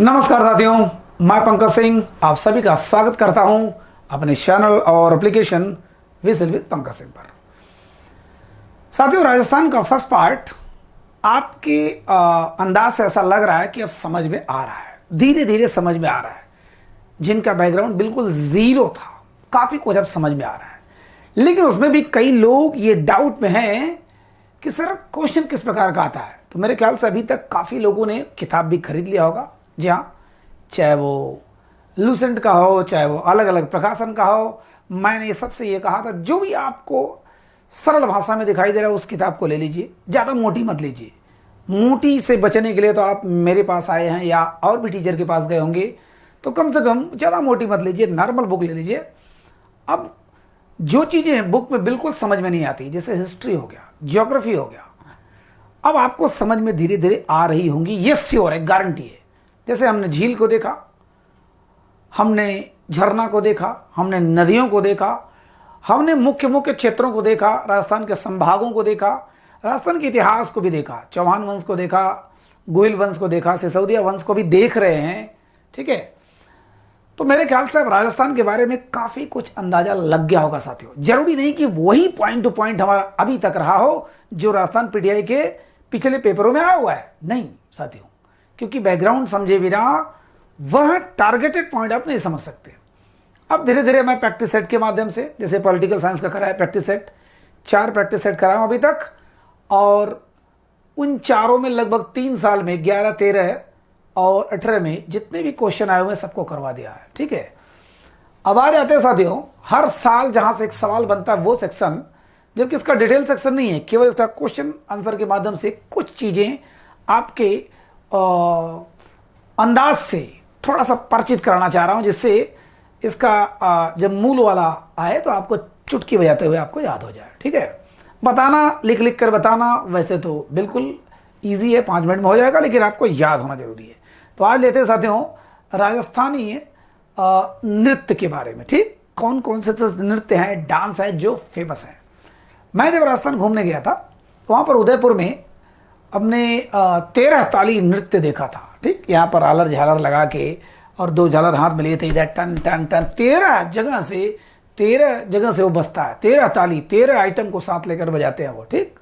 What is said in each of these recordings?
नमस्कार साथियों, मैं पंकज सिंह आप सभी का स्वागत करता हूं अपने चैनल और application vigil with Pankaj Singh पर। साथियों, राजस्थान का फर्स्ट पार्ट आपके अंदाज से ऐसा लग रहा है कि अब समझ में आ रहा है, धीरे धीरे समझ में आ रहा है। जिनका बैकग्राउंड बिल्कुल जीरो था, काफ़ी कुछ अब समझ में आ रहा है। लेकिन उसमें भी कई लोग ये डाउट में हैं कि सर क्वेश्चन किस प्रकार का आता है। तो मेरे ख्याल से अभी तक काफ़ी लोगों ने किताब भी खरीद लिया होगा। जी हाँ, चाहे वो लूसेंट का हो, चाहे वो अलग अलग प्रकाशन का हो। मैंने ये सबसे ये कहा था, जो भी आपको सरल भाषा में दिखाई दे रहा है उस किताब को ले लीजिए, ज़्यादा मोटी मत लीजिए। मोटी से बचने के लिए तो आप मेरे पास आए हैं या और भी टीचर के पास गए होंगे, तो कम से कम ज़्यादा मोटी मत लीजिए, नॉर्मल बुक ले लीजिए। अब जो चीज़ें बुक में बिल्कुल समझ में नहीं आती, जैसे हिस्ट्री हो गया, ज्योग्राफी हो गया, अब आपको समझ में धीरे धीरे आ रही होंगी, ये श्योर है, गारंटी है। जैसे हमने झील को देखा, हमने झरना को देखा, हमने नदियों को देखा, हमने मुख्य मुख्य क्षेत्रों को देखा, राजस्थान के संभागों को देखा, राजस्थान के इतिहास को भी देखा, चौहान वंश को देखा, गोहिल वंश को देखा, सिसोदिया वंश को भी देख रहे हैं। ठीक है, तो मेरे ख्याल से अब राजस्थान के बारे में काफ़ी कुछ अंदाजा लग गया होगा साथियों। जरूरी नहीं कि वही पॉइंट टू पॉइंट हमारा अभी तक रहा हो जो राजस्थान पीटीआई के पिछले पेपरों में आया हुआ है, नहीं साथियों, क्योंकि बैकग्राउंड समझे बिना वह टारगेटेड पॉइंट आप नहीं समझ सकते। अब धीरे धीरे मैं प्रैक्टिस सेट के माध्यम से, जैसे पॉलिटिकल साइंस का करा है प्रैक्टिस सेट, 4 प्रैक्टिस सेट कराया हूं अभी तक, और उन चारों में लगभग 3 साल में 11, 13 और 18 में जितने भी क्वेश्चन आए हुए हैं सबको करवा दिया है। ठीक है, अब आ जाते हैं साथियों, हर साल जहां से एक सवाल बनता है वो सेक्शन, जबकि इसका डिटेल सेक्शन नहीं है, केवल इसका क्वेश्चन आंसर के माध्यम से कुछ चीज़ें आपके अंदाज से थोड़ा सा परिचित कराना चाह रहा हूं, जिससे इसका जब मूल वाला आए तो आपको चुटकी बजाते हुए आपको याद हो जाए। ठीक है, बताना, लिख लिख कर बताना वैसे तो बिल्कुल इजी है, 5 मिनट में हो जाएगा, लेकिन आपको याद होना जरूरी है। तो आज लेते हैं साथियों राजस्थानी नृत्य के बारे में। ठीक, कौन कौन से नृत्य हैं, डांस है जो फेमस है। मैं जब राजस्थान घूमने गया था तो वहाँ पर उदयपुर में हमने 13 ताली नृत्य देखा था। ठीक, यहाँ पर आलर झालर लगा के और 2 झालर हाथ में लिए थे, इधर टन टन टन, 13 जगह से वो बजता है, 13 ताली, 13 आइटम को साथ लेकर बजाते हैं वो। ठीक,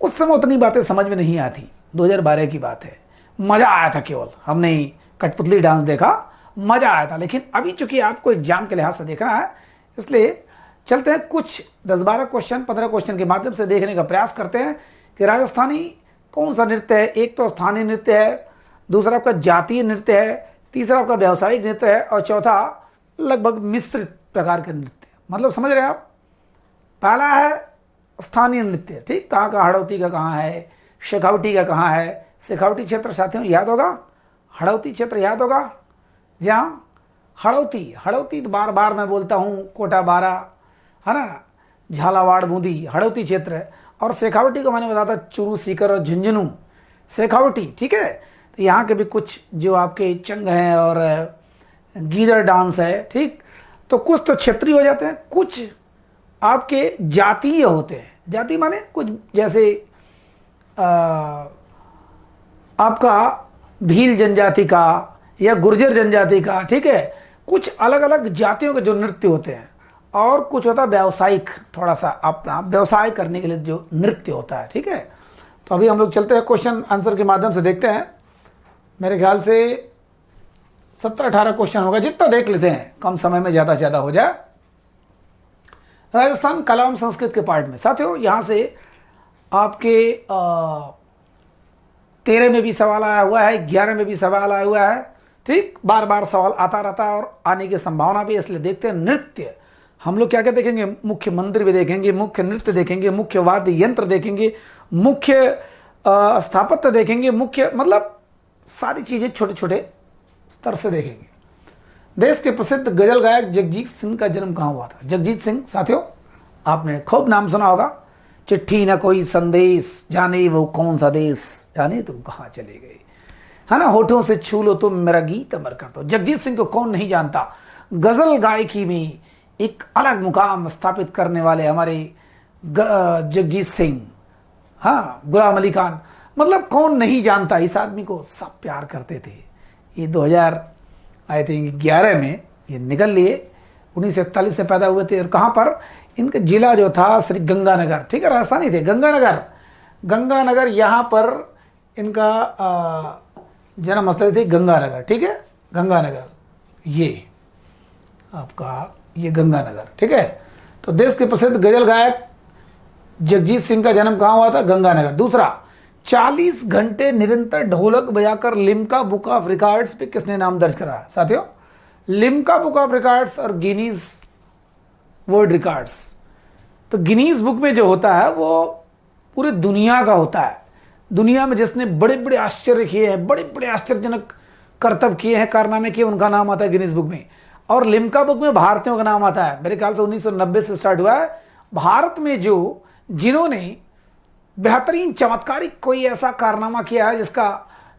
उस समय उतनी बातें समझ में नहीं आती, 2012 की बात है। मज़ा आया था, केवल हमने कठपुतली डांस देखा, मज़ा आया था। लेकिन अभी चूंकि आपको एग्जाम के लिहाज से देखना है, इसलिए चलते हैं कुछ 10-12 क्वेश्चन, 15 क्वेश्चन के माध्यम से देखने का प्रयास करते हैं कि राजस्थानी कौन सा नृत्य है। एक तो स्थानीय नृत्य है, दूसरा आपका जातीय नृत्य है, तीसरा आपका व्यावसायिक नृत्य है, और चौथा लगभग मिश्रित प्रकार के नृत्य। मतलब समझ रहे हैं आप, पहला है स्थानीय नृत्य। ठीक, कहाँ का, हड़ौती का कहाँ है, शेखावटी का कहाँ है। शेखावटी क्षेत्र साथियों याद होगा, हड़ौती क्षेत्र याद होगा। जहाँ हड़ौती तो बार बार मैं बोलता हूँ, कोटा बारा है ना, झालावाड़ बूंदी हड़ौती क्षेत्र है। और शेखावटी को मैंने बताया था चुरू, सीकर और झुंझुनू, शेखावटी। ठीक है, तो यहाँ के भी कुछ जो आपके चंग हैं और गीदड़ डांस है। ठीक, तो कुछ तो क्षेत्रीय हो जाते हैं, कुछ आपके जातीय होते हैं। जाति माने कुछ जैसे आपका भील जनजाति का या गुर्जर जनजाति का। ठीक है, कुछ अलग अलग जातियों के जो नृत्य होते हैं, और कुछ होता है व्यावसायिक, थोड़ा सा अपना व्यवसाय करने के लिए जो नृत्य होता है। ठीक है, तो अभी हम लोग चलते हैं क्वेश्चन आंसर के माध्यम से देखते हैं। मेरे ख्याल से 17-18 क्वेश्चन होगा, जितना देख लेते हैं, कम समय में ज़्यादा से ज़्यादा हो जाए। राजस्थान कला एवं संस्कृत के पार्ट में साथियों, यहाँ से आपके 13 में भी सवाल आया हुआ है, 11 में भी सवाल आया हुआ है। ठीक, बार बार सवाल आता रहता है और आने की संभावना भी, इसलिए देखते हैं। नृत्य हम लोग क्या क्या देखेंगे, मुख्य मंदिर भी देखेंगे, मुख्य नृत्य देखेंगे, मुख्य वाद्य यंत्र देखेंगे, मुख्य स्थापत्य देखेंगे, मुख्य मतलब सारी चीज़ें छोटे छोटे स्तर से देखेंगे। देश के प्रसिद्ध गजल गायक जगजीत सिंह का जन्म कहाँ हुआ था। जगजीत सिंह साथियों आपने खूब नाम सुना होगा। चिट्ठी न कोई संदेश, जाने वो कौन सा देश, जाने तुम कहाँ चले गए, है ना, होठों से छू लो तुम मेरा गीत अमर कर दो। जगजीत सिंह को कौन नहीं जानता। गजल गायकी में एक अलग मुकाम स्थापित करने वाले हमारे जगजीत सिंह। हाँ, गुलाम अली खान, मतलब कौन नहीं जानता इस आदमी को, सब प्यार करते थे। ये 2000 आई थिंक 11 में ये निकल लिए। 1941 से पैदा हुए थे। और कहाँ पर, इनका जिला जो था श्री गंगानगर, ठीक है, राजस्थानी थे, गंगानगर। गंगानगर यहाँ पर इनका जन्म स्थल थे, गंगानगर, ठीक है, गंगानगर, ये आपका ये गंगानगर, ठीक है। तो देश के प्रसिद्ध गजल गायक जगजीत सिंह का जन्म कहाँ हुआ था, गंगानगर। दूसरा, 40 घंटे निरंतर ढोलक बजाकर लिम्का बुक ऑफ रिकॉर्ड्स पे किसने नाम दर्ज करा है साथियों? लिम्का बुक ऑफ रिकॉर्ड्स और गिनीज वर्ल्ड रिकॉर्ड्स। तो गिनीज बुक में जो होता है वो पूरी दुनिया का होता है। दुनिया में जिसने बड़े बड़े आश्चर्य किए हैं, बड़े बड़े आश्चर्यजनक करतब किए हैं, कारनामे किए, उनका नाम आता है गिनीज बुक में। और लिम्का बुक में भारतीयों का नाम आता है। मेरे ख्याल से 1990 से स्टार्ट हुआ है। भारत में जिन्होंने बेहतरीन चमत्कारिक कोई ऐसा कारनामा किया है जिसका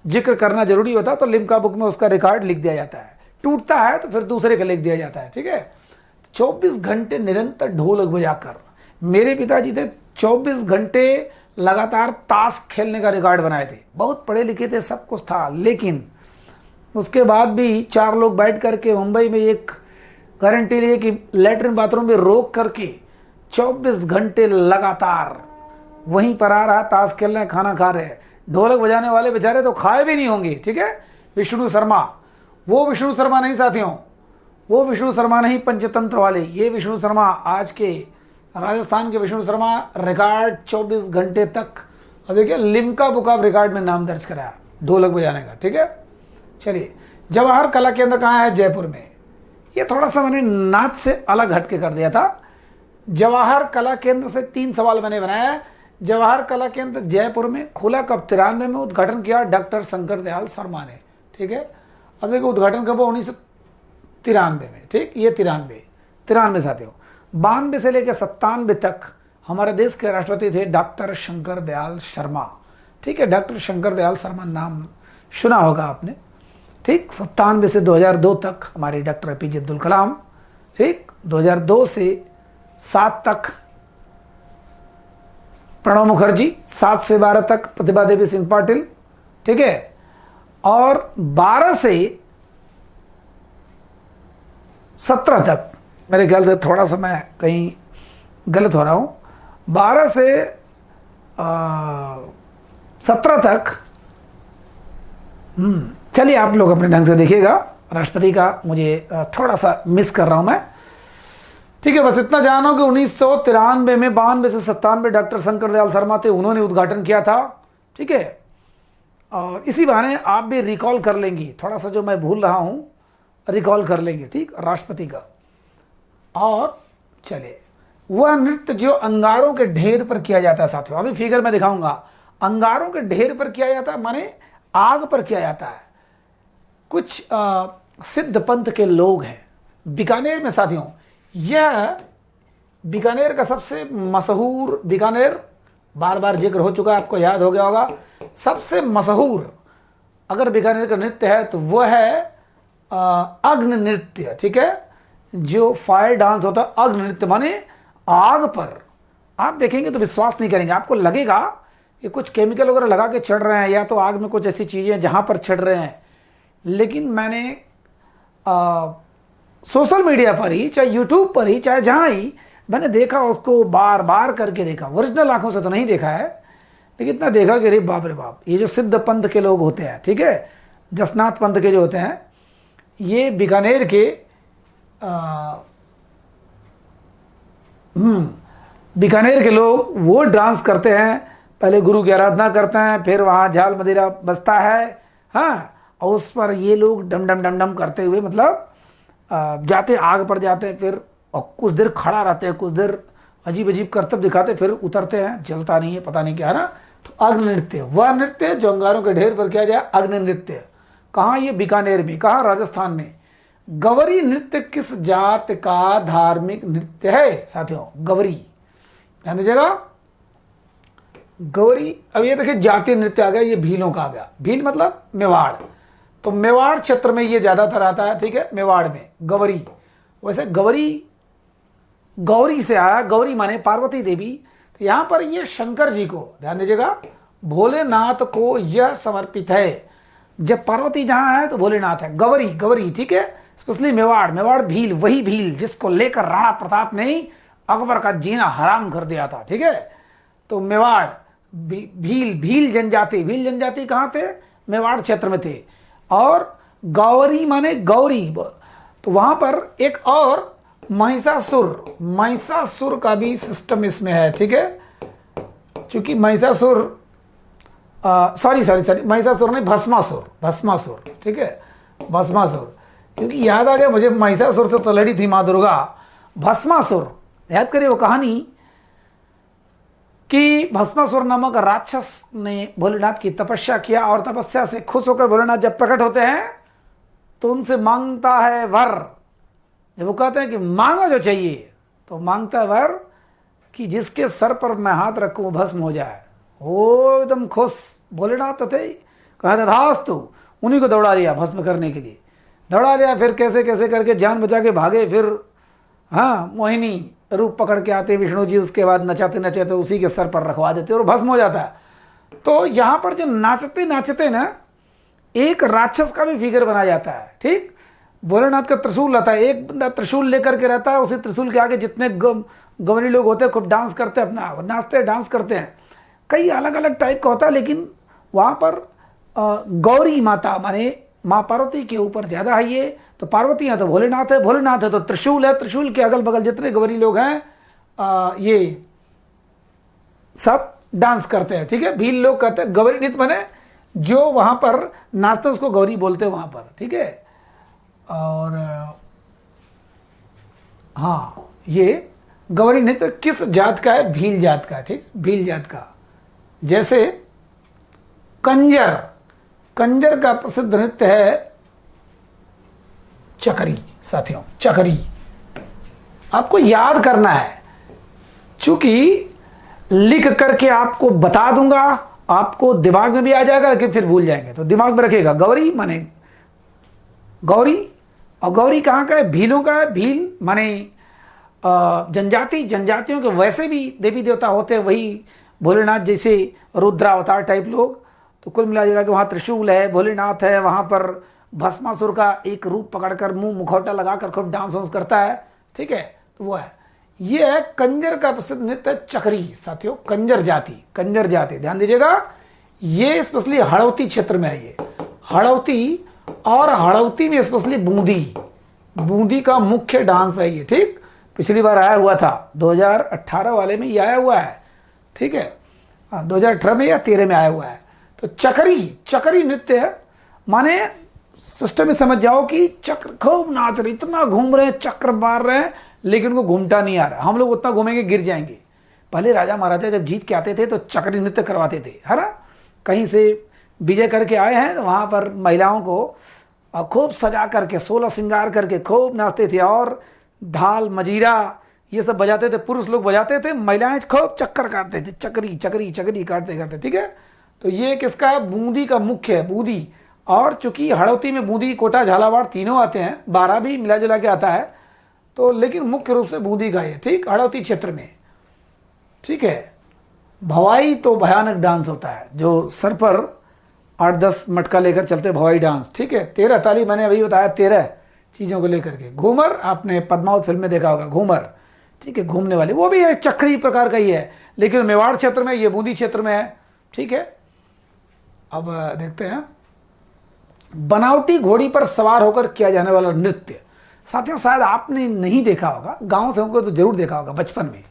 जिक्र करना जरूरी होता है, तो लिम्का बुक में उसका रिकॉर्ड लिख दिया जाता है। टूटता है तो फिर दूसरे का लिख दिया जाता है, ठीक है। 24 घंटे निरंतर ढोलक बजाकर, मेरे पिताजी थे 24 घंटे लगातार ताश खेलने का रिकॉर्ड बनाए थे। बहुत पढ़े लिखे थे, सब कुछ था, लेकिन उसके बाद भी 4 लोग बैठ करके मुंबई में एक गारंटी लिए कि लेटरिन बाथरूम में रोक करके 24 घंटे लगातार वहीं पर आ रहा, ताश खेल रहे हैं, खाना खा रहे हैं। ढोलक बजाने वाले बेचारे तो खाए भी नहीं होंगे, ठीक है। विष्णु शर्मा, वो विष्णु शर्मा नहीं साथियों, वो विष्णु शर्मा नहीं पंचतंत्र वाले, ये विष्णु शर्मा, आज के राजस्थान के विष्णु शर्मा, रिकॉर्ड 24 घंटे तक। अब देखिए लिम्का बुक ऑफ रिकॉर्ड में नाम दर्ज कराया ढोलक बजाने का, ठीक है। चलिए, जवाहर कला केंद्र कहाँ है, जयपुर में। ये थोड़ा सा मैंने नाच से अलग हटके कर दिया था। जवाहर कला केंद्र से 3 सवाल मैंने बनाया। जवाहर कला केंद्र जयपुर में खुला कब, 93 में उद्घाटन किया डॉक्टर शंकर दयाल शर्मा ने, ठीक है। अब देखो उद्घाटन कब, 1993 में, ठीक, ये 93 साथियों। 92 से लेकर 97 तक हमारे देश के राष्ट्रपति थे डॉक्टर शंकर दयाल शर्मा, ठीक है। डॉक्टर शंकर दयाल शर्मा नाम सुना होगा आपने, ठीक। 97 से 2002 तक हमारे डॉक्टर APJ अब्दुल कलाम, ठीक। 2002 से 7 तक प्रणब मुखर्जी, 7 से 12 तक प्रतिभा देवी सिंह पाटिल, ठीक है। और 12 से 17 तक, मेरे ख्याल से थोड़ा सा मैं कहीं गलत हो रहा हूं, 12 से 17 तक, चलिए आप लोग अपने ढंग से देखिएगा। राष्ट्रपति का मुझे थोड़ा सा मिस कर रहा हूं मैं, ठीक है। बस इतना जानो कि 1993 में, 92 से 97 डॉक्टर शंकर दयाल शर्मा थे, उन्होंने उद्घाटन किया था, ठीक है। और इसी बहाने आप भी रिकॉल कर लेंगी, थोड़ा सा जो मैं भूल रहा हूं रिकॉल कर लेंगे, ठीक, राष्ट्रपति का। और चले, वह नृत्य जो अंगारों के ढेर पर किया जाता है साथियों, अभी फिगर में दिखाऊंगा। अंगारों के ढेर पर किया जाता है माने आग पर किया जाता है। कुछ सिद्ध पंथ के लोग हैं बीकानेर में साथियों। यह बीकानेर का सबसे मशहूर, बीकानेर बार बार जिक्र हो चुका है, आपको याद हो गया होगा। सबसे मशहूर अगर बीकानेर का नृत्य है तो वह है अग्नि नृत्य, ठीक है। जो फायर डांस होता है, अग्नि नृत्य माने आग पर। आप देखेंगे तो विश्वास नहीं करेंगे, आपको लगेगा कि कुछ केमिकल वगैरह लगा के चढ़ रहे हैं, या तो आग में कुछ ऐसी चीज़ें जहाँ पर चढ़ रहे हैं। लेकिन मैंने सोशल मीडिया पर ही, चाहे यूट्यूब पर ही, चाहे जहाँ ही मैंने देखा, उसको बार बार करके देखा। ओरिजिनल आंखों से तो नहीं देखा है, लेकिन इतना देखा कि अरे बाप रे बाप, ये जो सिद्ध पंथ के लोग होते हैं, ठीक है, जसनाथ पंथ के जो होते हैं, ये बीकानेर के बीकानेर के लोग वो डांस करते हैं। पहले गुरु की आराधना करते हैं, फिर वहाँ झाल मदिरा बजता है, हाँ, और उस पर ये लोग डम डम डम डम करते हुए, मतलब जाते आग पर जाते हैं, फिर और कुछ देर खड़ा रहते हैं, कुछ देर अजीब अजीब करतब दिखाते, फिर उतरते हैं, जलता नहीं है, पता नहीं क्या है ना। तो अग्नि नृत्य, वह नृत्य जो अंगारों के ढेर पर किया जाए, अग्नि नृत्य। कहाँ, ये बीकानेर में, कहाँ, राजस्थान में। गवरी नृत्य किस जात का धार्मिक नृत्य है साथियों? गवरी, ध्यान दीजिएगा, गौरी। अब ये देखिए जातीय नृत्य आ गया, ये भीलों का आ गया। भील मतलब मेवाड़, तो मेवाड़ क्षेत्र में ये ज्यादातर आता है, ठीक है, मेवाड़ में गवरी। वैसे गवरी गौरी से आया, गौरी माने पार्वती देवी। तो यहां पर ये शंकर जी को, ध्यान दीजिएगा, भोलेनाथ को यह समर्पित है। जब पार्वती जहां है तो भोलेनाथ है। गौरी, गौरी, ठीक है, स्पेशली मेवाड़, मेवाड़ भील, वही भील जिसको लेकर राणा प्रताप ने ही अकबर का जीना हराम कर दिया था, ठीक है। तो मेवाड़, भील, भील जनजाति, भील जनजाति कहाँ थे? मेवाड़ क्षेत्र में थे। और गौरी माने गौरी, तो वहां पर एक और महिषासुर, महिषासुर का भी सिस्टम इसमें है, ठीक है। क्योंकि महिषासुर, सॉरी महिषासुर नहीं, भस्मासुर, भस्मासुर, ठीक है, भस्मासुर, क्योंकि याद आ गया मुझे महिषासुर से तो लड़ी थी माँ दुर्गा। भस्मासुर, याद करिए वो कहानी कि भस्मासुर नामक राक्षस ने भोलेनाथ की तपस्या किया और तपस्या से खुश होकर भोलेनाथ जब प्रकट होते हैं तो उनसे मांगता है वर। जब वो कहते हैं कि मांगो जो चाहिए, तो मांगता है वर कि जिसके सर पर मैं हाथ रखूं वो भस्म हो जाए। वो एकदम खुश, भोलेनाथ तो थे, कहा था धास्तु, उन्हीं को दौड़ा लिया भस्म करने के लिए, दौड़ा लिया। फिर कैसे कैसे करके जान बचा के भागे। फिर हाँ, मोहिनी रूप पकड़ के आते विष्णु जी, उसके बाद नचाते नचाते उसी के सर पर रखवा देते और भस्म हो जाता है। तो यहाँ पर जो नाचते नाचते ना एक राक्षस का भी फिगर बनाया जाता है, ठीक। भोलेनाथ का त्रिशूल रहता है, एक बंदा त्रिशूल लेकर के रहता है, उसी त्रिशूल के आगे जितने गवरी लोग होते हैं खूब डांस करते हैं, अपना नाचते हैं, डांस करते हैं। कई अलग अलग टाइप का होता है, लेकिन वहाँ पर गौरी माता माने माँ पार्वती के ऊपर ज़्यादा है ये। तो पार्वती है तो भोलेनाथ है, भोलेनाथ है तो त्रिशूल है, त्रिशूल के अगल बगल जितने गवरी लोग हैं ये सब डांस करते हैं, ठीक है। भील लोग कहते हैं, गौरी नृत्य माने जो वहाँ पर नाचते उसको गौरी बोलते हैं वहाँ पर, ठीक है। और हाँ, ये गौरी नृत्य किस जात का है? भील जात का, ठीक, भील जात का। जैसे कंजर, कंजर का प्रसिद्ध नृत्य है चकरी। साथियों, चकरी आपको याद करना है, चूंकि लिख करके आपको बता दूंगा, आपको दिमाग में भी आ जाएगा, लेकिन फिर भूल जाएंगे, तो दिमाग में रखिएगा। गौरी माने गौरी, और गौरी कहाँ का है? भीलों का है। भील माने जनजाति, जनजातियों के वैसे भी देवी देवता होते हैं, वही भोलेनाथ जैसे रुद्रावतार टाइप लोग। तो कुल मिला जुला के वहाँ त्रिशूल है, भोलेनाथ है, वहाँ पर भस्मासुर का एक रूप पकड़कर मुंह मुखौटा लगाकर खूब डांस वांस करता है, ठीक है। तो वो है, ये है कंजर का प्रसिद्ध नृत्य चकरी। साथियों, कंजर जाति, कंजर जाति ध्यान दीजिएगा, ये स्पेशली हड़ौती क्षेत्र में है। ये हड़ौती, और हड़ौती में स्पेशली बूंदी, बूंदी का मुख्य डांस है ये, ठीक। पिछली बार आया हुआ था 2018 वाले में ये आया हुआ है, ठीक है, 2018 में या 13 में आया हुआ है। तो चकरी, चकरी नृत्य है, माने सिस्टम में समझ जाओ कि चक्र खूब नाच रहे, इतना घूम रहे हैं, चक्र मार रहे हैं, लेकिन उनको घूमता नहीं आ रहा। हम लोग उतना घूमेंगे गिर जाएंगे। पहले राजा महाराजा जब जीत के आते थे तो चक्री नृत्य करवाते थे, है ना। कहीं से विजय करके आए हैं तो वहाँ पर महिलाओं को खूब सजा करके 16 श्रृंगार करके खूब नाचते थे, और ढाल मजीरा ये सब बजाते थे, पुरुष लोग बजाते थे, महिलाएं खूब चक्कर काटते थे, चक्री चक्री चक्री काटते काटते, ठीक है। तो ये किसका है? बूंदी का मुख्य है, बूंदी। और चूंकि हड़ौती में बूंदी, कोटा, झालावाड़ तीनों आते हैं, 12 भी मिला जुला के आता है, तो लेकिन मुख्य रूप से बूंदी का है, ठीक, हड़ौती क्षेत्र में, ठीक है। भवाई तो भयानक डांस होता है, जो सर पर 8-10 मटका लेकर चलते भवाई डांस, ठीक है। 13 ताली मैंने अभी बताया, 13 चीज़ों को लेकर के। घूमर आपने पद्मावत फिल्म में देखा होगा, घूमर, ठीक है, घूमने वाली, वो भी एक चक्री प्रकार का ही है, लेकिन मेवाड़ क्षेत्र में, ये बूंदी क्षेत्र में है, ठीक है। अब देखते हैं बनावटी घोड़ी पर सवार होकर किया जाने वाला नृत्य। साथियों, शायद आपने नहीं देखा होगा, गांव से होकर तो जरूर देखा होगा बचपन में।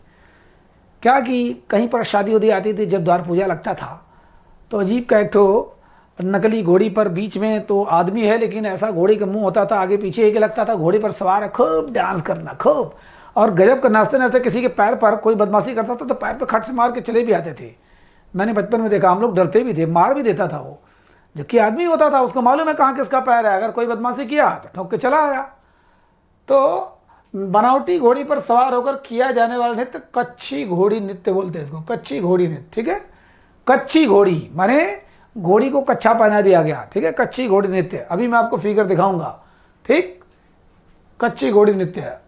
क्या कि कहीं पर शादी उदी आती थी, जब द्वार पूजा लगता था, तो अजीब का एक तो नकली घोड़ी पर बीच में तो आदमी है, लेकिन ऐसा घोड़ी का मुंह होता था, आगे पीछे एक लगता था, घोड़ी पर सवार है, खूब डांस करना, खूब, और गजब का नाचते नाचते किसी के पैर पर कोई बदमाशी करता था तो पैर पर खट से मार के चले भी आते थे। मैंने बचपन में देखा, हम लोग डरते भी थे, मार भी देता था वो, जबकि आदमी होता था, उसको मालूम है कहाँ किसका पैर है, अगर कोई बदमाशी किया तो ठोक के चला आया। तो बनावटी घोड़ी पर सवार होकर किया जाने वाला नृत्य कच्ची घोड़ी नृत्य बोलते हैं इसको, कच्ची घोड़ी नृत्य, ठीक है। कच्ची घोड़ी माने घोड़ी को कच्चा पहना दिया गया, ठीक है, कच्ची घोड़ी नृत्य। अभी मैं आपको फिगर दिखाऊंगा, ठीक, कच्ची घोड़ी नृत्य है।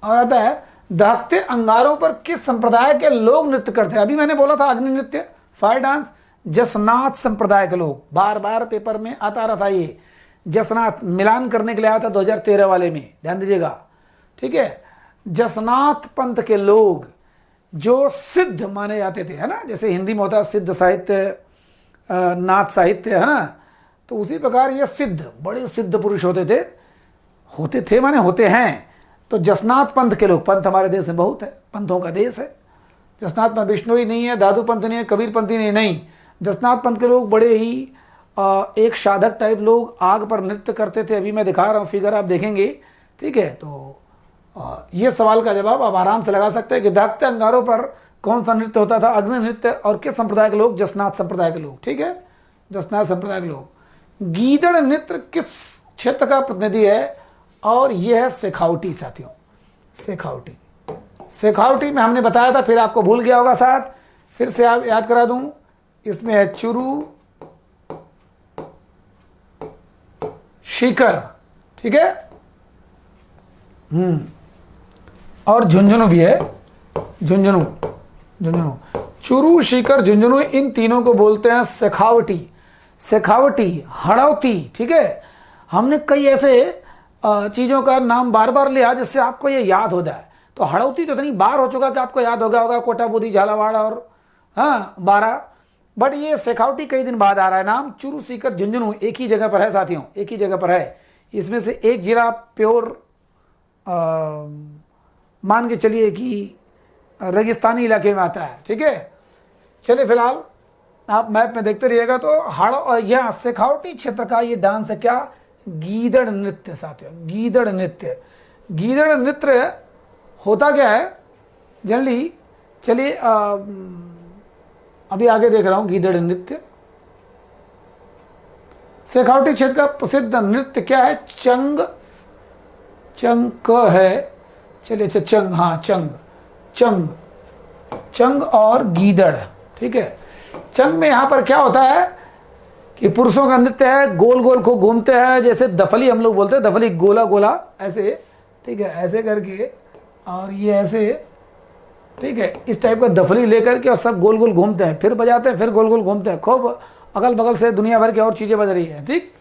और आता है दहकते अंगारों पर किस संप्रदाय के लोग नृत्य करते हैं। अभी मैंने बोला था अग्नि नृत्य, फायर डांस, जसनाथ संप्रदाय के लोग, बार बार पेपर में आता रहा था ये, जसनाथ मिलान करने के लिए आया था 2013 वाले में, ध्यान दीजिएगा, ठीक है। जसनाथ पंथ के लोग जो सिद्ध माने जाते थे, है ना, जैसे हिंदी में होता है सिद्ध साहित्य, नाथ साहित्य, है ना, तो उसी प्रकार ये सिद्ध, बड़े सिद्ध पुरुष होते थे माने होते हैं। तो जसनाथ पंथ के लोग, पंथ हमारे देश में बहुत है, पंथों का देश है। जसनाथ पंथ विष्णुई नहीं है, दादू पंथ नहीं है, कबीर पंथी नहीं, जसनाथ पंथ के लोग बड़े ही एक साधक टाइप लोग आग पर नृत्य करते थे। अभी मैं दिखा रहा हूँ फिगर, आप देखेंगे, ठीक है। तो ये सवाल का जवाब आप आराम से लगा सकते हैं कि दागते अंगारों पर कौन सा नृत्य होता था, अग्नि नृत्य, और किस संप्रदाय के लोग, जसनाथ संप्रदाय के लोग, ठीक है, जसनाथ संप्रदाय के लोग। गीदड़ नृत्य किस क्षेत्र का प्रतिनिधि है, और यह है शेखावटी साथियों, शेखावटी। शेखावटी में हमने बताया था, फिर आपको भूल गया होगा शायद, फिर से आप याद करा दूं, इसमें है चुरू शीकर, ठीक है, और झुंझुनू भी है, झुंझुनू, चुरू शीकर झुंझुनू, इन तीनों को बोलते हैं शेखावटी, शेखावटी, हड़ौती, ठीक है। हमने कई ऐसे चीज़ों का नाम बार बार लिया जिससे आपको ये याद हो जाए। तो हड़ौती तो इतनी बार हो चुका कि आपको याद हो गया होगा, कोटा बुद्धि, झालावाड़ और हाँ 12, बट ये शेखावटी कई दिन बाद आ रहा है नाम। चुरू सीकर झुंझुनू एक ही जगह पर है साथियों, एक ही जगह पर है। इसमें से एक जिला प्योर मान के चलिए कि रेगिस्तानी इलाके में आता है, ठीक है। चलिए फिलहाल आप मैप में देखते रहिएगा। तो यह शेखावटी क्षेत्र का ये डांस है क्या, गीदड़ नृत्य साथियों, गीदड़ नृत्य। गीदड़ नृत्य होता क्या है जनरली, चलिए अभी आगे देख रहा हूं। गीदड़ नृत्य शेखावटी क्षेत्र का प्रसिद्ध नृत्य क्या है, चंग, चंग है, चलिए अच्छा चंग, हाँ चंग, चंग, चंग और गीदड़, ठीक है। चंग में यहां पर क्या होता है कि पुरुषों का नृत्य है, गोल गोल को घूमते हैं, जैसे दफली हम लोग बोलते हैं, दफली गोला गोला ऐसे, ठीक है, ऐसे करके, और ये ऐसे, ठीक है, इस टाइप का दफली लेकर के और सब गोल गोल घूमते हैं, फिर बजाते हैं, फिर गोल गोल घूमते हैं, खूब अगल बगल से दुनिया भर की और चीज़ें बज रही हैं, ठीक।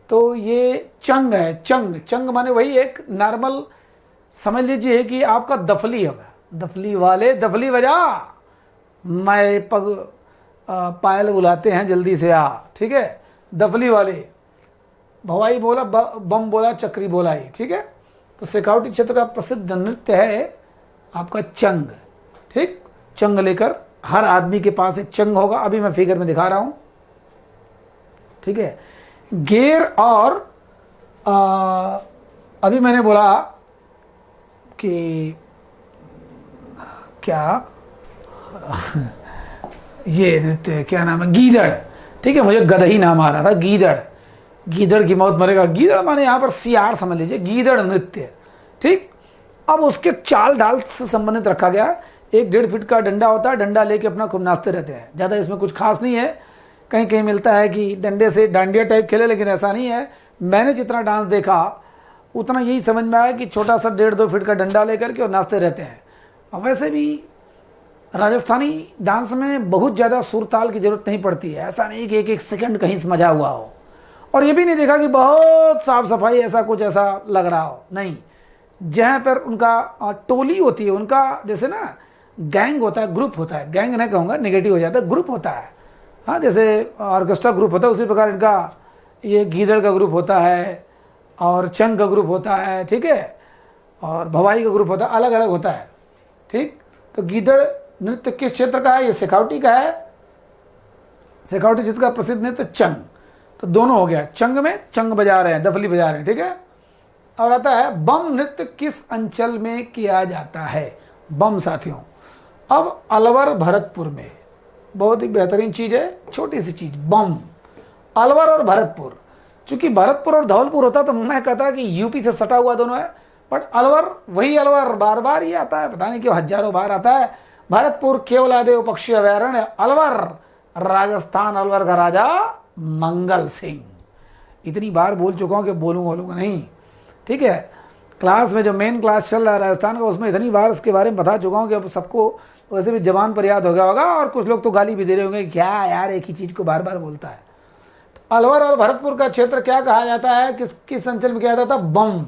तो ये चंग है, चंग, चंग माने वही एक नॉर्मल समझ लीजिए कि आपका दफली होगा, दफली वाले दफली बजा, मैं पग पायल बुलाते हैं जल्दी से आ, ठीक है, दफली वाले, भवाई बोला, बम बोला, चक्री बोला ही, ठीक है। तो शेखावटी क्षेत्र का प्रसिद्ध नृत्य है आपका चंग, ठीक। चंग लेकर हर आदमी के पास एक चंग होगा, अभी मैं फिगर में दिखा रहा हूं, ठीक है। गेर और अभी मैंने बोला कि क्या ये नृत्य क्या नाम है, गीदड़, ठीक है, मुझे गदही नाम आ रहा था, गीदड़, गीदड़ की मौत मरेगा, गीदड़ माने यहाँ पर सियार समझ लीजिए, गीदड़ नृत्य, ठीक। अब उसके चाल डाल से संबंधित रखा गया, 1-1.5 फीट का डंडा होता है, डंडा लेके अपना खूब नाचते रहते हैं, ज़्यादा इसमें कुछ खास नहीं है। कहीं कहीं मिलता है कि डंडे से डांडिया टाइप खेले, लेकिन ऐसा नहीं है। मैंने जितना डांस देखा उतना यही समझ में आया कि छोटा सा 1.5-2 फीट का डंडा लेकर के और नाचते रहते हैं। और वैसे भी राजस्थानी डांस में बहुत ज़्यादा सुर ताल की ज़रूरत नहीं पड़ती है, ऐसा नहीं कि एक एक सेकंड कहीं समझा हुआ हो, और ये भी नहीं देखा कि बहुत साफ सफाई ऐसा कुछ ऐसा लग रहा हो, नहीं। जहाँ पर उनका टोली होती है, उनका जैसे ना गैंग होता है, ग्रुप होता है, गैंग नहीं कहूँगा, नेगेटिव हो जाता है, ग्रुप होता है, हाँ, जैसे ऑर्केस्ट्रा ग्रुप होता है उसी प्रकार इनका ये गीदड़ का ग्रुप होता है, और चंग का ग्रुप होता है, ठीक है, और भवाई का ग्रुप होता है, अलग अलग होता है, ठीक। तो गीदड़ नृत्य किस क्षेत्र का है, ये शेखावटी का है, शेखावटी क्षेत्र का प्रसिद्ध नृत्य चंग। तो दोनों हो गया, चंग में चंग बजा रहे हैं, दफली बजा रहे हैं, ठीक है। और आता है बम नृत्य किस अंचल में किया जाता है, बम साथियों। अब अलवर भरतपुर में, बहुत ही बेहतरीन चीज़ है, छोटी सी चीज़, बम, अलवर और भरतपुर। चूंकि भरतपुर और धौलपुर होता तो मैं कहता कि यूपी से सटा हुआ दोनों है, बट अलवर वही अलवर बार बार ये आता है, पता नहीं क्यों हजारों बार आता है। भरतपुर केवलादेव पक्षी अभयारण्य, अलवर राजस्थान, अलवर का राजा मंगल सिंह। इतनी बार बोल चुका हूँ कि बोलूँगा नहीं, ठीक है। क्लास में जो मेन क्लास चल रहा है राजस्थान का, उसमें इतनी बार इसके बारे में बता चुका हूँ कि अब सबको वैसे भी जबान पर याद हो गया होगा, और कुछ लोग तो गाली भी दे रहे होंगे, क्या यार एक ही चीज़ को बार बार बोलता है। तो अलवर और भरतपुर का क्षेत्र क्या कहा जाता है, किस अंचल में कहा जाता है? बम।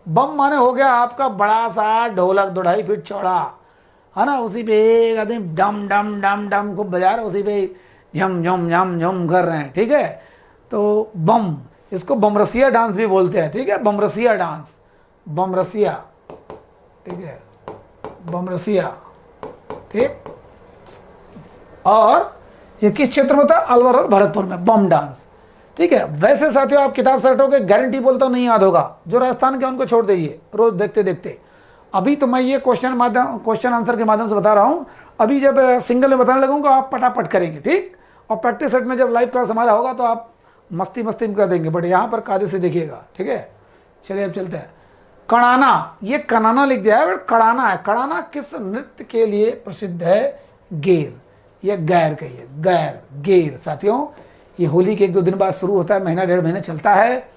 बम माने हो गया आपका बड़ा सा ढोलक 2.5 फीट चौड़ा, है ना, उसी पे एक आदमी डम डम डम डम खूब बजा रहे, उसी पे झम झम झम झम कर रहे हैं, ठीक है। तो बम, इसको बमरसिया डांस भी बोलते हैं, ठीक है, बमरसिया डांस, बमरसिया, ठीक है, बमरसिया, ठीक। और ये किस क्षेत्र में था? अलवर और भरतपुर में, बम डांस, ठीक है। वैसे साथियों आप किताब से हटोगे, गारंटी बोलता हूं नहीं याद होगा। जो राजस्थान के उनको छोड़ दीजिए, रोज देखते देखते। अभी तो मैं ये क्वेश्चन आंसर के माध्यम से बता रहा हूं, अभी जब सिंगल में बताने लगूंगा आप पटापट करेंगे, ठीक। और प्रैक्टिस सेट में जब लाइव क्लास हमारा होगा तो आप मस्ती मस्ती में कर देंगे, बट यहाँ पर कायदे से देखिएगा, ठीक है। चलिए अब चलते हैं। कड़ाना, ये कनाना लिख दिया है बट कड़ाना है। कड़ाना किस नृत्य के लिए प्रसिद्ध है? गेर, या गैर कहिए, गैर, गेर। साथियों ये होली के 1-2 दिन बाद शुरू होता है, महीना 1.5 महीना चलता है।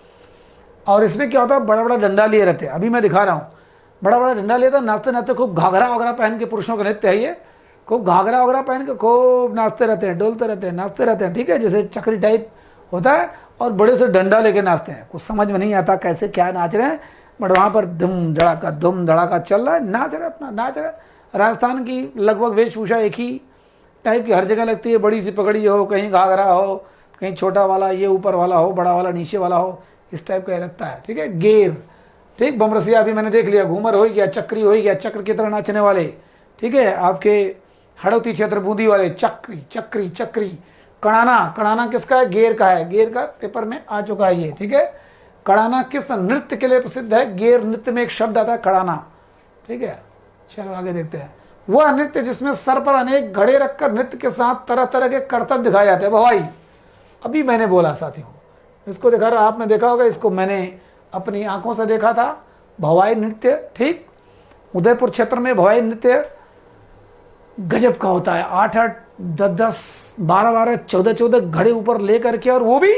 और इसमें क्या होता है, बड़ा बड़ा डंडा लिए रहते हैं। अभी मैं दिखा रहा हूँ, बड़ा बड़ा डंडा लेता है, नाचते नाचते खूब घाघरा वगैरह पहन के, पुरुषों का नृत्य है ये, खूब घाघरा वगैरह पहन के खूब नाचते रहते हैं, डोलते रहते हैं, नाचते रहते हैं, ठीक है, जैसे चक्री टाइप होता है। और बड़े से डंडा लेके नाचते हैं, कुछ समझ में नहीं आता कैसे क्या नाच रहे हैं, बट वहाँ पर धूम धड़ाका चल रहा है, नाच रहे, अपना नाच रहे। राजस्थान की लगभग वेशभूषा एक ही टाइप की हर जगह लगती है, बड़ी सी पगड़ी हो, कहीं घाघरा हो, कहीं छोटा वाला ये ऊपर वाला हो, बड़ा वाला नीचे वाला हो, इस टाइप का लगता है, ठीक है। गेर, ठीक। बमरसिया अभी मैंने देख लिया, घूमर हो गया, चक्री हो गया, चक्र की तरह नाचने वाले, ठीक है। आपके हड़ौती क्षेत्र बूंदी वाले चक्री चक्री चक्री। कड़ाना, कड़ाना किसका है? गेर का है, गेर का पेपर में आ चुका है ये, ठीक है। कड़ाना किस नृत्य के लिए प्रसिद्ध है? गेर नृत्य में एक शब्द आता है कड़ाना, ठीक है। चलो आगे देखते हैं। वह नृत्य जिसमें सर पर अनेक घड़े रखकर नृत्य के साथ तरह तरह के करतब दिखाए जाते हैं। भवाई, अभी मैंने बोला साथियों, इसको देखा रहा, आपने देखा होगा, इसको मैंने अपनी आंखों से देखा था, भवाई नृत्य, ठीक। उदयपुर क्षेत्र में भवाई नृत्य गजब का होता है, 8-8, 10-10, 12-12, 14-14 घड़े ऊपर ले करके, और वो भी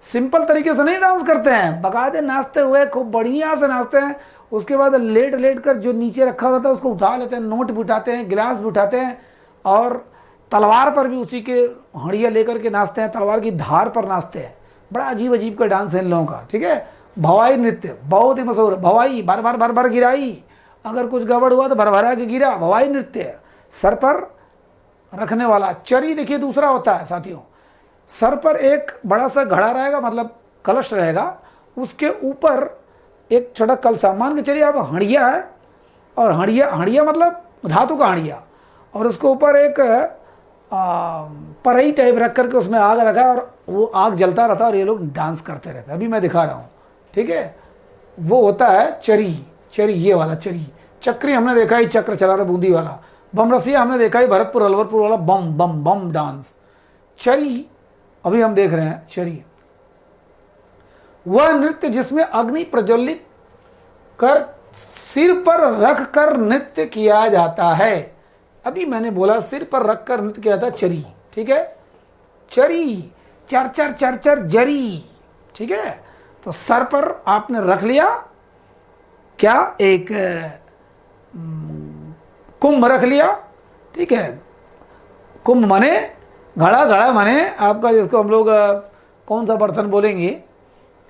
सिंपल तरीके से नहीं डांस करते हैं, बकायदे नाचते हुए खूब बढ़िया से नाचते हैं। उसके बाद लेट लेट कर जो नीचे रखा होता है उसको उठा लेते हैं, नोट भी उठाते हैं, गिलास भी उठाते हैं, और तलवार पर भी उसी के हड़िया लेकर के नाचते हैं, तलवार की धार पर नाचते हैं। बड़ा अजीब अजीब का डांस है इन लोगों का, ठीक है। भवाई नृत्य बहुत ही मशहूर है। भवाई, भर भर गिराई, अगर कुछ गड़बड़ हुआ तो भर भरा के गिरा, भवाई नृत्य। सर पर रखने वाला चरी, देखिए दूसरा होता है साथियों, सर पर एक बड़ा सा घड़ा रहेगा, मतलब कलश रहेगा, उसके ऊपर एक छोटा कलसा, मान के चलिए आप हड़िया है, और हड़िया मतलब धातु का हड़िया, और उसके ऊपर एक परई टाइप रख करके उसमें आग रखा है, और वो आग जलता रहता है, और ये लोग डांस करते रहते हैं। अभी मैं दिखा रहा हूँ, ठीक है। वो होता है चरी, चरी ये वाला चरी। चक्री हमने देखा ही, चक्र चला रहा बूंदी वाला। बमरसिया हमने देखा ही, भरतपुर अलवरपुर वाला बम बम बम डांस। चरी अभी हम देख रहे हैं, चरी वह नृत्य जिसमें अग्नि प्रज्वलित कर सिर पर रख कर नृत्य किया जाता है। अभी मैंने बोला सिर पर रख कर नृत्य किया जाता है, चरी, ठीक है। चरी, चर चर चर चर जरी, ठीक है। तो सर पर आपने रख लिया क्या, एक कुंभ रख लिया, ठीक है। कुंभ माने घड़ा, घड़ा माने आपका जिसको हम लोग कौन सा बर्तन बोलेंगे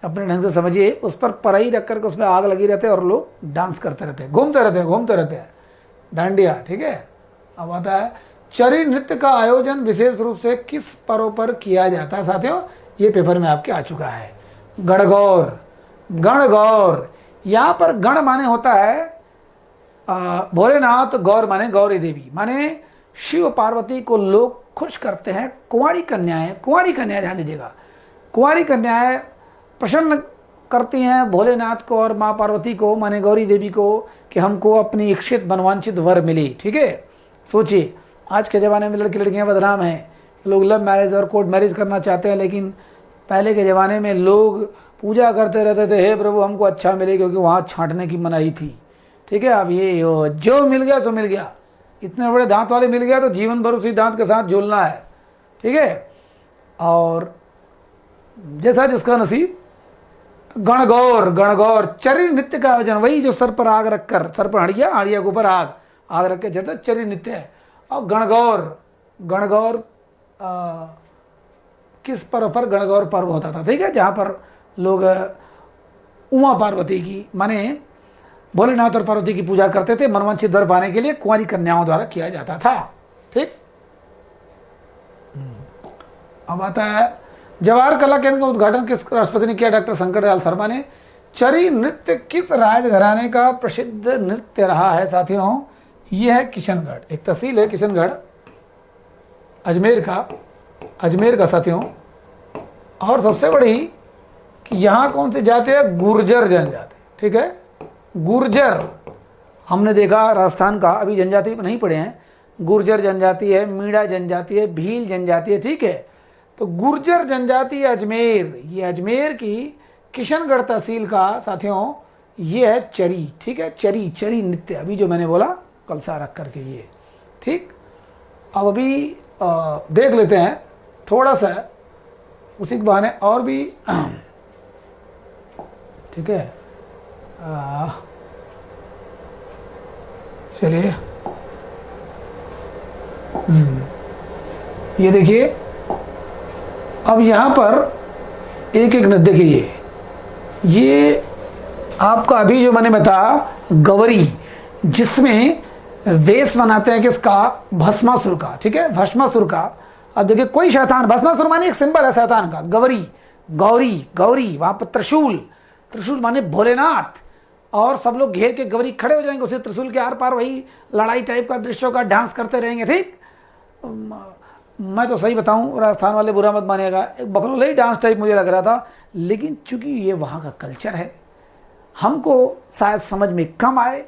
अपने ढंग से समझिए, उस पर परई रख करके उसमें आग लगी रहते हैं, और लोग डांस करते रहते हैं, घूमते रहते हैं डांडिया, ठीक है। अब आता है चरी नृत्य का आयोजन विशेष रूप से किस पर्व पर किया जाता है? साथियों ये पेपर में आपके आ चुका है, गणगौर। गणगौर, यहाँ पर गण माने होता है भोलेनाथ, गौर माने गौरी देवी, माने शिव पार्वती को लोग खुश करते हैं। कुंवारी कन्याएं ध्यान दीजिएगा, कुंवारी कन्याएं प्रसन्न करती हैं भोलेनाथ को और माँ पार्वती को, माने गौरी देवी को, कि हमको अपनी इच्छित मनवांछित वर मिले, ठीक है। सोचिए आज के ज़माने में लड़के लड़कियां बदनाम हैं, लोग लव मैरिज और कोर्ट मैरिज करना चाहते हैं, लेकिन पहले के ज़माने में लोग पूजा करते रहते थे, हे प्रभु हमको अच्छा मिले, क्योंकि वहाँ छांटने की मनाही थी, ठीक है। अब ये जो मिल गया सो मिल गया, इतने बड़े दांत वाले मिल गया तो जीवन भर उसी दांत के साथ झूलना है, ठीक है। और जैसा जिसका नसीब। गणगौर, गणगौर चरी नृत्य का आयोजन, वही जो सर पर आग रखकर, सर पर हड़िया, हड़िया के ऊपर आग, आग रख के चढ़ते, चरी नृत्य है। और गणगौर, गणगौर किस पर्व पर गणगौर पर्व होता था, ठीक है, जहाँ पर लोग उमा पार्वती की, माने भोलेनाथ और पार्वती की पूजा करते थे, मनवांछित वर पाने के लिए कुंवारी कन्याओं द्वारा किया जाता था। ठीक, अब आता है जवाहर कला केंद्र का उद्घाटन किस राष्ट्रपति ने किया? डॉक्टर शंकर दयाल शर्मा ने। चरी नृत्य किस राजघराने का प्रसिद्ध नृत्य रहा है साथियों? यह है किशनगढ़, एक तहसील है किशनगढ़, अजमेर का साथियों। और सबसे बड़ी कि यहाँ कौन सी जाति है? गुर्जर जनजाति। ठीक है, गुर्जर हमने देखा राजस्थान का, अभी जनजाति नहीं पढ़े हैं। गुर्जर जनजाति है, मीणा जनजाति है, भील जनजाति है। ठीक है, तो गुर्जर जनजाति अजमेर, ये अजमेर की किशनगढ़ तहसील का साथियों ये है चरी। ठीक है, चरी, चरी नृत्य, अभी जो मैंने बोला कलसा रख करके ये। ठीक, अब अभी देख लेते हैं थोड़ा सा उसी के बहाने और भी। ठीक है, चलिए ये देखिए, अब यहाँ पर एक एक नृत्य देखिए, ये आपका अभी जो मैंने बताया गवरी, जिसमें वेश बनाते हैं किसका? भस्मासुर का। ठीक है, भस्मासुर का। अब देखिए कोई शैतान, भस्मासुर माने एक सिंबल है शैतान का, गवरी, गौरी, गौरी, वहां पर त्रिशूल, त्रिशूल माने भोलेनाथ, और सब लोग घेर के गवरी खड़े हो जाएंगे, उसे त्रिशूल के आर पार वही लड़ाई टाइप का दृश्यों का डांस करते रहेंगे। ठीक, मैं तो सही बताऊं, राजस्थान वाले बुरा मत मानिएगा, एक बकरोलई डांस टाइप मुझे लग रहा था, लेकिन चूंकि ये वहाँ का कल्चर है, हमको शायद समझ में कम आए,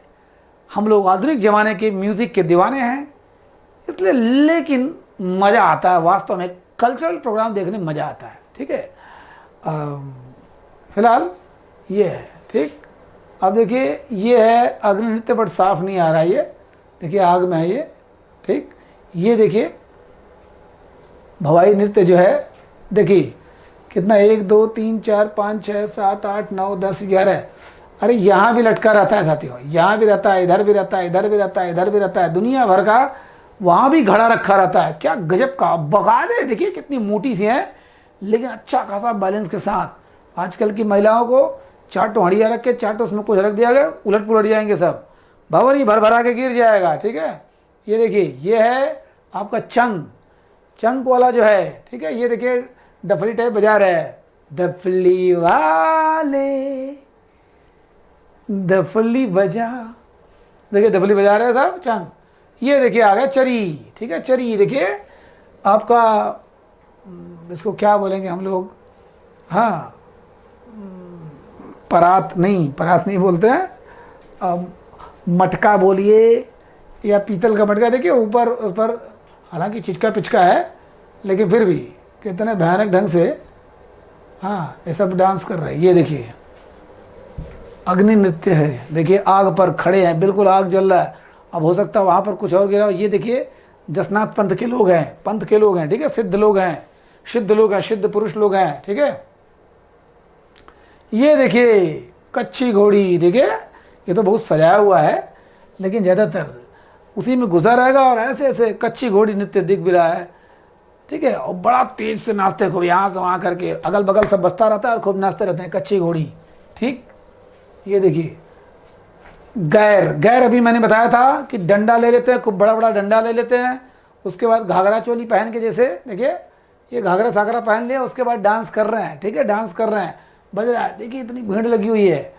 हम लोग आधुनिक ज़माने के म्यूज़िक के दीवाने हैं इसलिए, लेकिन मज़ा आता है वास्तव में, कल्चरल प्रोग्राम देखने में मज़ा आता है। ठीक है, फिलहाल ये है। ठीक, अब देखिए ये है अग्नि नृत्य, बट साफ नहीं आ रहा है ये, देखिए आग में है ये। ठीक, ये देखिए भवाई नृत्य जो है, देखिए कितना 1 2 3 4 5 6 7 8 9 10 11, अरे यहाँ भी लटका रहता है साथियों, यहाँ भी रहता है, इधर भी रहता है, इधर भी रहता है, इधर भी रहता है, दुनिया भर का वहाँ भी घड़ा रखा रहता है। क्या गजब का बगादे, देखिए कितनी मोटी सी है, लेकिन अच्छा खासा बैलेंस के साथ। आजकल की महिलाओं को चाटो हड़िया रख के, चाटो उसमें कुछ रख दिया गया, उलट पुलट जाएंगे सब, भंवरी भर भरा के गिर जाएगा। ठीक है, ये देखिए ये है आपका चंग, चंग वाला जो है। ठीक है, ये देखिए डफली टाइप बजा रहे हैं, डफली वाले डफली बजा, देखिए डफली बजा रहे हैं साहब चंग। ये देखिए आ गया चरी। ठीक है, चरी देखिए आपका, इसको क्या बोलेंगे हम लोग, हाँ परात नहीं बोलते हैं, मटका बोलिए या पीतल का मटका। देखिए ऊपर उस पर हालांकि चिचका पिचका है, लेकिन फिर भी कितने भयानक ढंग से हाँ ये सब डांस कर रहे हैं। ये देखिए अग्नि नृत्य है, देखिए आग पर खड़े हैं, बिल्कुल आग जल रहा है, अब हो सकता है वहाँ पर कुछ और गिरा हो। ये देखिए जसनाथ पंथ के लोग हैं, पंथ के लोग हैं। ठीक है, सिद्ध लोग हैं, सिद्ध लोग हैं, सिद्ध पुरुष लोग हैं। ठीक है, ये देखिए कच्ची घोड़ी, देखिए ये तो बहुत सजाया हुआ है, लेकिन ज़्यादातर उसी में घुसा रहेगा, और ऐसे ऐसे कच्ची घोड़ी नृत्य दिख भी रहा है। ठीक है, और बड़ा तेज से नाचते हैं खूब, यहाँ से वहाँ करके, अगल बगल सब बजता रहता है और खूब नाचते रहते हैं, कच्ची घोड़ी। ठीक, ये देखिए गैर, गैर अभी मैंने बताया था कि डंडा ले लेते हैं, खूब बड़ा बड़ा डंडा ले लेते हैं, उसके बाद घाघरा चोली पहन के, जैसे देखिए ये घाघरा साघरा पहन लिया, उसके बाद डांस कर रहे हैं। ठीक है, डांस कर रहे हैं, बज रहा है, देखिए इतनी भीड़ लगी हुई है।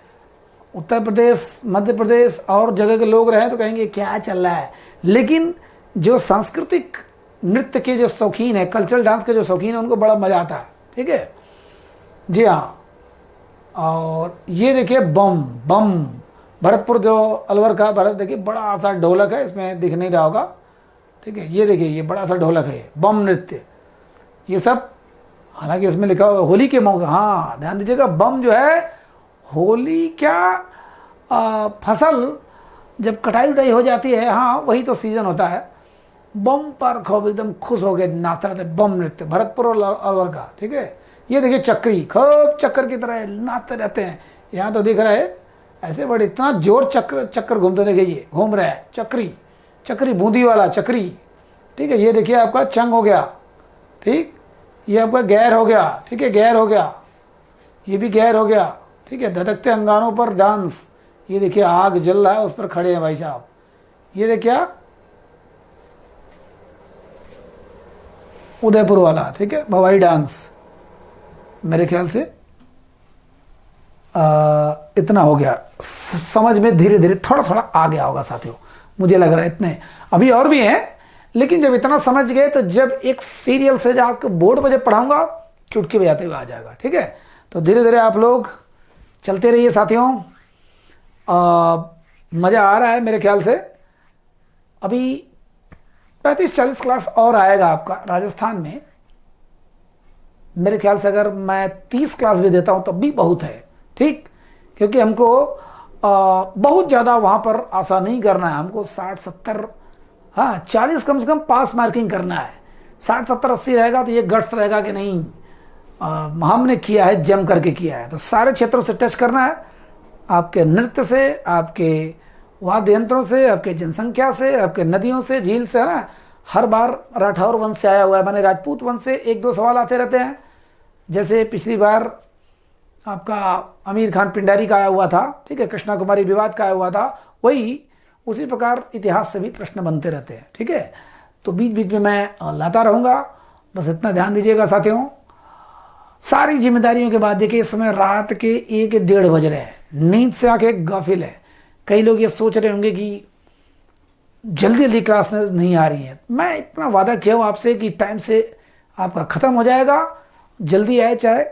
उत्तर प्रदेश, मध्य प्रदेश और जगह के लोग रहे तो कहेंगे क्या चल रहा है, लेकिन जो सांस्कृतिक नृत्य के जो शौकीन है, कल्चरल डांस के जो शौकीन है, उनको बड़ा मज़ा आता है। ठीक है जी हाँ, और ये देखिए बम, बम भरतपुर जो अलवर का भरत, देखिए बड़ा सा ढोलक है, इसमें दिख नहीं रहा होगा। ठीक है, ये देखिए ये बड़ा सा ढोलक है, बम नृत्य, ये सब हालांकि इसमें लिखा हुआ होली के मौके, हाँ ध्यान दीजिएगा, बम जो है होली क्या फसल जब कटाई उटाई हो जाती है, हाँ वही तो सीजन होता है, बम पर खूब एकदम खुश हो गए नाचते रहते, बम नृत्य भरतपुर और अलवर का। ठीक है, ये देखिए चक्री, खूब चक्कर की तरह नाचते रहते हैं। यहाँ तो दिख रहा है ऐसे बड़े, इतना जोर चक्कर चक्कर घूमते, देखिए ये घूम रहा है चक्री, चक्री बूंदी वाला चक्री। ठीक है, ये देखिए आपका चंग हो गया, ठीक, ये आपका गैर हो गया, ठीक है, गैर हो गया, ये भी गैर हो गया, ठीक है। धधकते अंगारों पर डांस, ये देखिए आग जल रहा है, उस पर खड़े हैं भाई साहब। ये देखिए उदयपुर वाला, ठीक है, भवाई डांस। मेरे ख्याल से इतना हो गया, समझ में धीरे धीरे थोड़ा थोड़ा आ गया होगा साथियों, मुझे लग रहा है इतने। अभी और भी हैं, लेकिन जब इतना समझ गए तो जब एक सीरियल से जब आपके बोर्ड पर जब पढ़ाऊंगा चुटकी बजाते हुए आ जाएगा। ठीक है, तो धीरे धीरे आप लोग चलते रहिए साथियों। मज़ा आ रहा है मेरे ख्याल से। अभी 35-40 क्लास और आएगा आपका राजस्थान में। मेरे ख्याल से अगर मैं 30 क्लास भी देता हूं तब भी बहुत है, ठीक, क्योंकि हमको बहुत ज़्यादा वहाँ पर आशा नहीं करना है। हमको 60-70, हाँ 40 कम से कम पास मार्किंग करना है। 60-70-80 रहेगा तो ये गट्स रहेगा कि नहीं हमने किया है, जम करके किया है। तो सारे क्षेत्रों से टच करना है, आपके नृत्य से, आपके वाद्य यंत्रों से, आपके जनसंख्या से, आपके नदियों से, झील से, है ना। हर बार राठौर वंश से आया हुआ है, माने राजपूत वंश से 1-2 सवाल आते रहते हैं। जैसे पिछली बार आपका आमिर खान पिंडारी का आया हुआ था, ठीक है, कृष्णा कुमारी विवाद का आया हुआ था, वही उसी प्रकार इतिहास से भी प्रश्न बनते रहते हैं। ठीक है, तो बीच बीच में मैं लाता रहूँगा, बस इतना ध्यान दीजिएगा साथियों। सारी जिम्मेदारियों के बाद देखिए इस समय रात के 1-1:30 बज रहे हैं, नींद से आंखें गाफिल है। कई लोग ये सोच रहे होंगे कि जल्दी जल्दी क्लास नहीं आ रही है। मैं इतना वादा किया हूँ आपसे कि टाइम से आपका ख़त्म हो जाएगा, जल्दी आए चाहे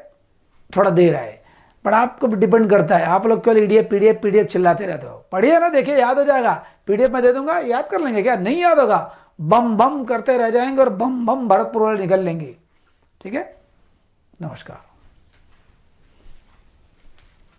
थोड़ा देर आए, पर आपको डिपेंड करता है। आप लोग केवल पीडीएफ चिल्लाते रहते हो। पढ़िए ना, देखिए याद हो जाएगा, पीडीएफ में दे दूंगा, याद कर लेंगे क्या? नहीं याद होगा, बम बम करते रह जाएंगे और बम बम भरतपुर वाले निकल लेंगे। ठीक है, नमस्कार।